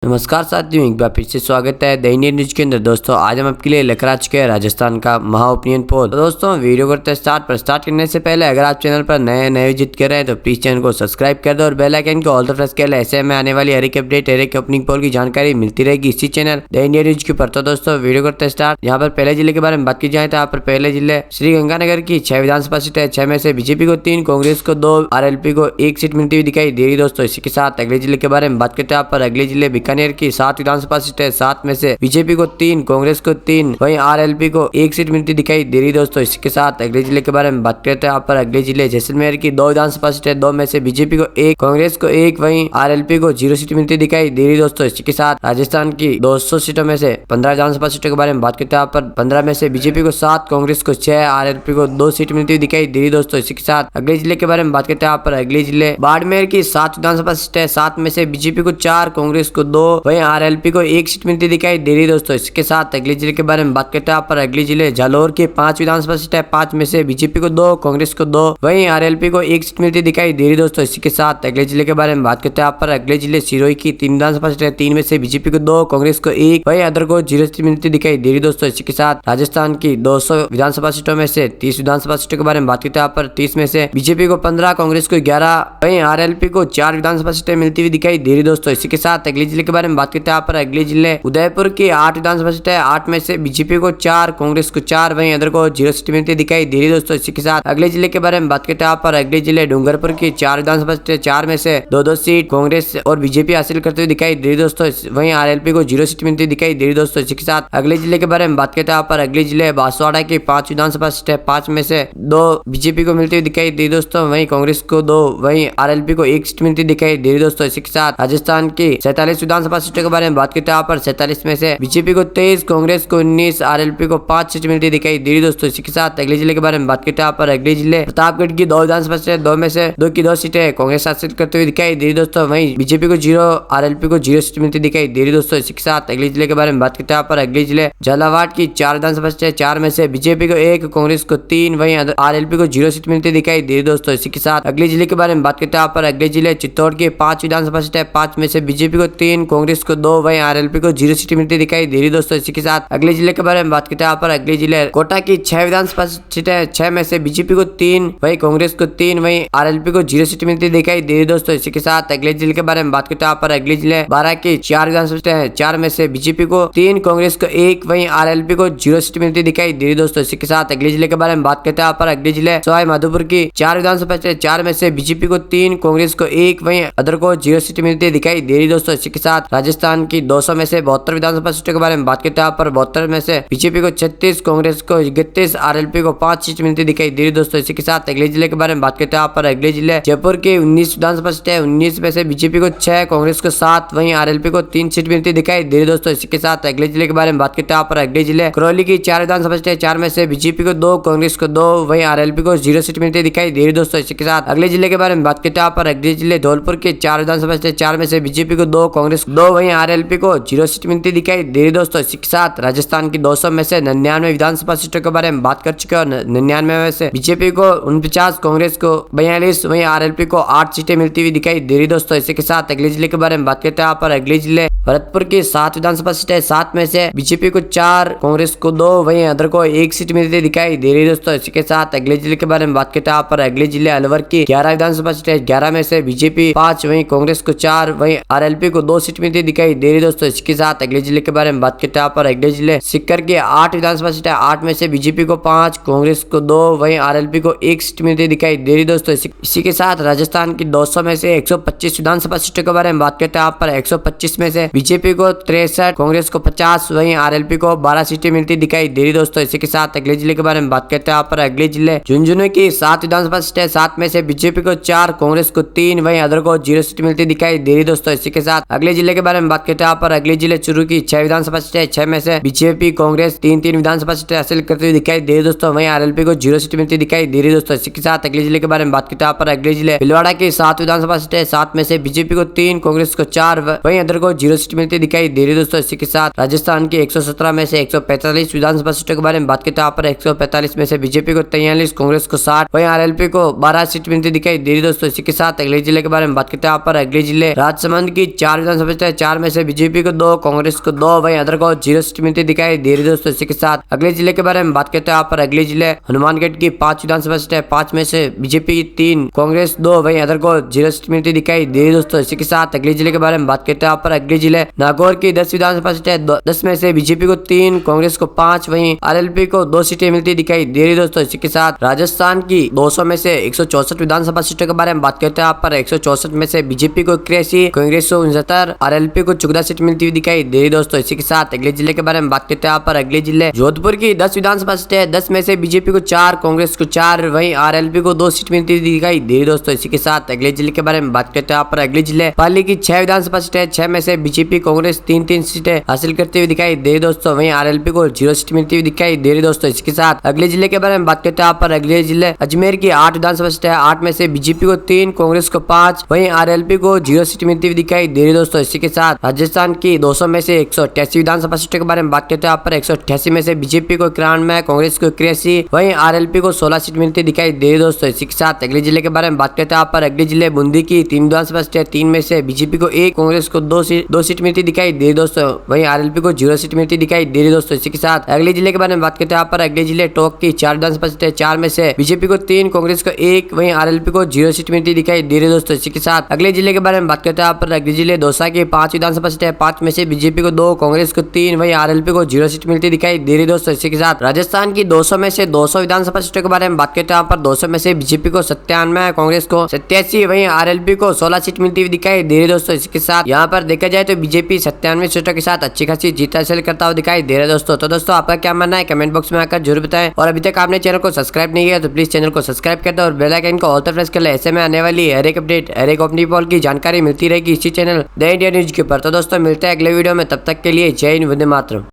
नमस्कार साथियों, एक बार फिर से स्वागत है द इंडियन न्यूज के अंदर। दोस्तों आज हम आपके लिए लेकर आ चुके हैं राजस्थान का महा ओपिनियन पोल। तो दोस्तों वीडियो करते हैं स्टार्ट करने से पहले अगर आप चैनल पर नए विजिट कर रहे हैं तो प्लीज चैनल को सब्सक्राइब कर दो और बेल आइकन को ऑल द प्रेस कर ले। ऐसे में आने वाली हर एक अपडेट, हर एक ओपनिंग पोल की जानकारी मिलती रहेगी इसी चैनल द इंडियन न्यूज के ऊपर। तो दोस्तों वीडियो करते हैं स्टार्ट। यहाँ पर पहले जिले के बारे में बात की जाए तो यहाँ पर पहले जिले श्रीगंगानगर की 6 विधानसभा सीट है। 6 में से बीजेपी को 3, कांग्रेस को 2, RLP को 1 सीट मिलती हुई दिखाई दे रही। दोस्तों इसी के साथ अगले जिले के बारे में बात करते हैं। यहाँ पर अगले जिले बीकानेर की 7 विधानसभा सीट है। 7 में से बीजेपी को 3, कांग्रेस को 3, वहीं RLP को 1 सीट मिलती दिखाई दे रही। दोस्तों इसके साथ अगले जिले के बारे में बात करते हैं। यहाँ पर अगले जिले जैसलमेर की 2 विधानसभा सीट है। 2 में से बीजेपी को 1, कांग्रेस को 1, वहीं RLP को 0 सीट मिलती दिखाई दे रही। दोस्तों इसके साथ राजस्थान की 200 सीटों में से 15 विधानसभा सीटों के बारे में बात करते हैं। यहाँ पर 15 में से बीजेपी को 7, कांग्रेस को 6, RLP को 2 सीट मिलती हुई दिखाई दे रही। दोस्तों इसी के साथ अगले जिले के बारे में बात करते हैं। यहाँ पर अगले जिले बाड़मेर की 7 विधानसभा सीट है। 7 में से बीजेपी को 4, कांग्रेस को 2, वहीं RLP को 1 सीट मिलती दिखाई दे रही। दोस्तों इसके साथ अगले जिले के बारे में बात करते हैं। यहाँ पर अगले जिले जालौर के 5 विधानसभा सीट है। 5 में से बीजेपी को 2, कांग्रेस को 2, वहीं RLP को 1 सीट मिलती दिखाई दे रही। दोस्तों इसी के साथ अगले जिले के बारे में बात करते हैं। यहाँ पर अगले जिले सिरोही की 3 विधानसभा सीट है। 3 में से बीजेपी को 2, कांग्रेस को 1, वहीं अदर को 0 सीट मिलती दिखाई दे रही। दोस्तों इसी के साथ राजस्थान की 200 विधानसभा सीटों में से 30 विधानसभा सीटों के बारे में बात करते हैं। यहाँ पर 30 में से बीजेपी को 15, कांग्रेस को 11, वहीं RLP को 4 विधानसभा सीटें मिलती हुई दिखाई दे रही। दोस्तों इसी के साथ अगले जिले के बारे में बात करते हैं। यहाँ पर अगले जिले उदयपुर की 8 विधानसभा सीट है। 8 में से बीजेपी को 4, कांग्रेस को 4, वहीं अदर को 0 सीट मिलती दिखाई दे रही। दोस्तों इसी के साथ अगले जिले के बारे में बात करते हैं। यहाँ पर अगले जिले डूंगरपुर की 4 विधानसभा सीट है। 4 में से 2 सीट कांग्रेस और बीजेपी हासिल करते हुए दिखाई दे रही। दोस्तों वहीं RLP को 0 सीट मिलती दिखाई दे रही। दोस्तों इसी के साथ अगले जिले के बारे में बात करते हैं। यहाँ पर अगले जिले बांसवाड़ा की 5 विधानसभा सीट है। 5 में से 2 बीजेपी को मिलती हुई दिखाई दे रही। दोस्तों वहीं कांग्रेस को 2, वहीं RLP को 1 सीट मिलती दिखाई दे रही। दोस्तों इसी के साथ राजस्थान की 47 विधानसभा सीटों के बारे में बात करते हैं। यहाँ पर 47 में से बीजेपी को 23, कांग्रेस को 19, RLP को 5 सीट मिलती दिखाई दे रही। दोस्तों इसी के साथ अगले जिले के बारे में बात करते हैं। यहाँ पर अगले जिले प्रतापगढ़ की 2 विधानसभा सीटें। 2 में से 2 की 2 सीटें कांग्रेस हासिल करते हुए दिखाई दे रही। दोस्तों वहीं बीजेपी को 0, RLP को 0 सीट मिलती दिखाई दे रही। दोस्तों इसी के साथ अगले जिले के बारे में बात करते हैं। यहाँ पर अगले जिले झालावाड़ की 4 विधानसभा सीटें। 4 में से बीजेपी को 1, कांग्रेस को 3, वहीं RLP को 0 सीट मिलती दिखाई दे रही। दोस्तों इसी के साथ अगले जिले के बारे में बात करते हैं। यहाँ पर अगले जिले चित्तौड़ की 5 विधानसभा सीटें। 5 में से बीजेपी को 3, कांग्रेस को 2, वहीं RLP को 0 सीट मिलती दिखाई दे रही। दोस्तों इसी के साथ अगले जिले के बारे में बात करते हैं। यहाँ पर अगले जिले कोटा की 6 विधानसभा सीटें। 6 में से बीजेपी को 3, वहीं कांग्रेस को 3, वहीं RLP को 0 सीट मिलती दिखाई दे रही। दोस्तों इसी के साथ अगले जिले के बारे में बात करते हैं। यहाँ पर अगले जिले 12 की 4 विधानसभा सीटें हैं। 4 में से बीजेपी को 3, कांग्रेस को 1, वहीं RLP को 0 सीट मिलती दिखाई दे रही। दोस्तों इसी के साथ अगले जिले के बारे में बात करते हैं। यहाँ पर अगले जिले सवाई माधोपुर की 4 विधानसभा सीटें। 4 में से बीजेपी को 3, कांग्रेस को 1, वहीं अदर को 0 सीट मिलती दिखाई दे रही। दोस्तों इसी के साथ राजस्थान की 200 में से 72 विधानसभा सीटों के बारे में बात करते हैं। यहाँ पर 72 में से बीजेपी को 36, कांग्रेस को 31, RLP को 5 सीट मिलती दिखाई दे रही। दोस्तों इसी के साथ अगले जिले के बारे में बात करते हैं। यहाँ पर अगले जिले जयपुर के 19 विधानसभा सीटें। 19 में से बीजेपी को 6, कांग्रेस को 7, वहीं RLP को 3 सीट मिलती दिखाई दे रही। दोस्तों इसी के साथ अगले जिले के बारे में बात करते हैं। यहाँ पर अगले जिले करौली की 4 विधानसभा सीटें। 4 में से बीजेपी को 2, कांग्रेस को 2, वहीं RLP को 0 सीट मिलती दिखाई दे रही। दोस्तों इसी के साथ अगले जिले के बारे में बात करते हैं। यहाँ पर अगले जिले धौलपुर के 4 विधानसभा सीटें। 4 में से बीजेपी को 2, कांग्रेस को 2, वहीं RLP को 0 सीट मिलती दिखाई दे रही। दोस्तों इसी के साथ राजस्थान की 200 में से 99 विधानसभा सीटों के बारे में बात कर चुके हैं। 99 में से बीजेपी को 49, कांग्रेस को 42, वहीं RLP को 8 सीटें मिलती हुई दिखाई दे रही। दोस्तों इसी के साथ अगले जिले के बारे में बात करते हैं। यहाँ पर अगले जिले भरतपुर की 7 विधानसभा सीटें। 7 में से बीजेपी को 4, कांग्रेस को 2, वहीं अदर को 1 सीट मिलती दिखाई दे रही। दोस्तों इसी के साथ अगले जिले के बारे में बात करते हैं। यहाँ पर अगले जिले अलवर की 11 विधानसभा सीटें। 11 में से बीजेपी 5, वहीं कांग्रेस को 4, वहीं RLP को 2 सीट मिलती दिखाई दे रही। दोस्तों इसके साथ अगले जिले के बारे में बात करते हैं। यहाँ पर अगले जिले सीकर की 8 विधानसभा सीटें। 8 में से बीजेपी को 5, कांग्रेस को 2, वहीं RLP को 1 सीट मिलती दिखाई दे रही। दोस्तों इसी के साथ राजस्थान की 200 में से 125 विधानसभा सीटों के बारे में बात करते हैं। यहाँ पर 125 में से बीजेपी को 63, कांग्रेस को 50, वहीं RLP को 12 सीटें मिलती दिखाई दे रही। दोस्तों इसी के साथ अगले जिले के बारे में बात करते हैं। यहाँ पर अगले जिले झुंझुनू की 7 विधानसभा सीटें। 7 में से बीजेपी को 4, कांग्रेस को 3, वहीं अदर को 0 सीट मिलती दिखाई दे रही। दोस्तों इसी के साथ अगले जिले के बारे में बात करते हैं। यहाँ पर अगले जिले चूरू की 6 विधानसभा सीटें। 6 में से बीजेपी, कांग्रेस 3 विधानसभा सीटें हासिल करते हुए दिखाई दे रही। दोस्तों वहीं RLP को 0 सीट मिलती दिखाई दे रही। दोस्तों इसी के साथ अगले जिले के बारे में बात करते हैं। यहाँ पर अगले जिले भीलवाड़ा की 7 विधानसभा सीटें। 7 में से बीजेपी को 3, कांग्रेस को 4, वहीं अदर को 0 सीट मिलती दिखाई दे रही। दोस्तों इसी के साथ राजस्थान की 117 में से 145 विधानसभा सीटों के बारे में बात करते हैं। यहाँ पर 145 में से बीजेपी को 43, कांग्रेस को 60, वहीं RLP को 12 सीट मिलती दिखाई दे रही। दोस्तों इसी के साथ अगले जिले के बारे में बात करते हैं। यहाँ पर अगले जिले राजसमंद की 4 विधानसभा बचते हैं 4 में से बीजेपी को 2, कांग्रेस को 2, वहीं अदर को 0 सीट मिलती दिखाई दे रही दोस्तों। इसी के साथ अगले जिले के बारे में बात करते हैं। यहाँ पर अगले जिले हनुमानगढ़ की 5 विधानसभा सीट है, 5 में से बीजेपी की 3, कांग्रेस 2, वहीं अदर को 0 सीट मिलती दिखाई दे रही दोस्तों। इसी के साथ अगले जिले के बारे में बात करते हैं। यहाँ पर अगले जिले नागौर की 10 विधानसभा सीट है, 10 में से बीजेपी को 3, कांग्रेस को 5, वहीं आरएलपी को 2 सीटें मिलती दिखाई दे रही दोस्तों। इसी के साथ राजस्थान की 200 में से 164 विधानसभा सीटों के बारे में बात करते हैं। यहाँ पर 164 में से बीजेपी को 81, कांग्रेस को 69, आरएलपी को 14 सीट मिलती हुई दिखाई दे रही दोस्तों। इसी के साथ अगले जिले के बारे में बात करते हैं। यहाँ पर अगले जिले जोधपुर की 10 विधानसभा सीटें है, 10 में से बीजेपी को 4, कांग्रेस को 4, वहीं आरएलपी को 2 सीट मिलती हुई दिखाई दे रही दोस्तों। इसी के साथ अगले जिले के बारे में बात करते हैं। यहाँ पर अगले जिले पाली की 6 विधानसभा सीटें, 6 में से बीजेपी कांग्रेस 3-3 सीटें हासिल करते हुए दिखाई दे रही दोस्तों, वहीं आरएलपी को 0 सीट मिलती हुई दिखाई दे रही दोस्तों। इसके साथ अगले जिले के बारे में बात करते हैं। यहाँ पर अगले जिले अजमेर की 8 विधानसभा सीटें, 8 में से बीजेपी को 3, कांग्रेस को 5, वहीं आरएलपी को 0 सीट मिलती हुई दिखाई दे रही दोस्तों। इसी के साथ राजस्थान की 200 में से 188 विधानसभा सीटों के बारे में बात करते हैं। यहाँ पर 188 में से बीजेपी को 91, कांग्रेस को 81, वहीं आरएलपी को 16 सीट मिलती दिखाई दे रही दोस्तों। इसी के साथ अगले जिले के बारे में बात करते हैं। यहाँ पर अगले जिले बूंदी की 3 विधानसभा सीटें, 3 में से बीजेपी को 1, कांग्रेस को 2 सीट मिलती दिखाई दे रही दोस्तों, वहीं आरएलपी को 0 सीट मिलती दिखाई दे रही दोस्तों। इसी के साथ अगले जिले के बारे में बात करते हैं। यहाँ पर अगले जिले टोंक की 4 विधानसभा सीटें, 4 में से बीजेपी को 3, कांग्रेस को 1, वहीं आरएलपी को 0 सीट मिलती दिखाई दे रही दोस्तों। इसी के साथ अगले जिले के बारे में बात करते हैं। यहाँ पर अगले जिले दौसा की 5 विधानसभा सीटें, 5 में से बीजेपी को 2, कांग्रेस को 3, वहीं आरएलपी को 0 सीट मिलती दिखाई दे रही दोस्तों। इसी के साथ राजस्थान की 200 में से 200 विधानसभा सीटों के बारे में बात करते हैं। यहाँ पर 200 में से बीजेपी को 97, कांग्रेस को 87, वहीं आरएलपी को 16 सीट मिलती हुई दिखाई दे रही दोस्तों। इसके साथ यहाँ पर देखा जाए तो बीजेपी 97 सीटों के साथ अच्छी खासी जीत हासिल करता हुआ दिखाई दे रहा है दोस्तों। तो दोस्तों आपका क्या मानना है कमेंट बॉक्स में आकर जरूर बताएं, और अभी तक आपने चैनल को सब्सक्राइब नहीं किया तो प्लीज चैनल को सब्सक्राइब कर दो और बेल आइकन को ऑल पर प्रेस कर ले। ऐसे में आने वाली हर एक अपडेट, हर एक ओपनिंग पोल की जानकारी मिलती रहेगी इसी चैनल द इंडिया न्यूज के ऊपर। तो दोस्तों मिलते हैं अगले वीडियो में, तब तक के लिए जय हिंद, वंदे मातरम।